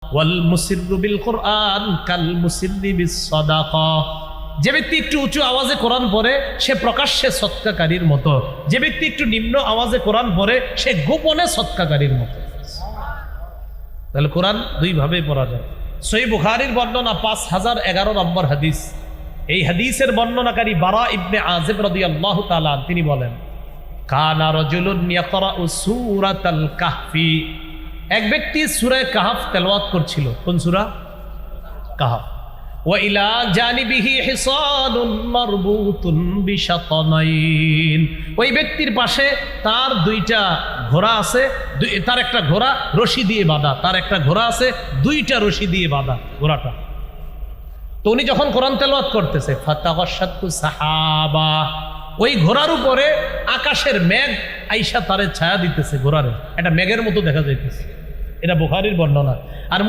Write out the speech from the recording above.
ওয়াল মুসিররু বিল কুরআন কাল মুসিররি বিস সাদাকা। যে ব্যক্তি একটু উঁচু আওয়াজে কোরআন পড়ে সে প্রকাশ্যে সৎকাকারীর মতো, যে ব্যক্তি একটু নিম্ন আওয়াজে কোরআন পড়ে সে গোপনে সৎকাকারীর মতো। তাহলে কোরআন দুই ভাবে পড়া যায়। সহিহ বুখারীর বর্ণনা 5011 নম্বর হাদিস। এই হাদিসের বর্ণনাকারী বারা ইবনে আযিব রাদিয়াল্লাহু তাআলা তিনি বলেন, কানা রাজুলুন ইয়াকরাউ সূরাতাল কাহফি। এক ব্যক্তি সূরা কাহফ তেলাওয়াত করছিল। কোন সূরা? কাহফ। ওয়া ইলা জানিবিহি হিসানুন মারবুতুন বিশাতানাইন। ওই ব্যক্তির পাশে তার দুইটা ঘোড়া আছে, তার একটা ঘোড়া রশি দিয়ে বাঁধা, তার একটা ঘোড়া আছে দুইটা রশি দিয়ে বাঁধা ঘোড়াটা। তো উনি যখন কোরআন তেলাওয়াত করতেছে, ফাতাগাশাতু সাহাবা, ওই ঘোড়ার উপরে আকাশের মেঘ আইসা তারে ছায়া দিতেছে, ঘোড়ারে একটা মেঘের মতো দেখা যাইতেছে। এটা বুখারীর বর্ণনা। আর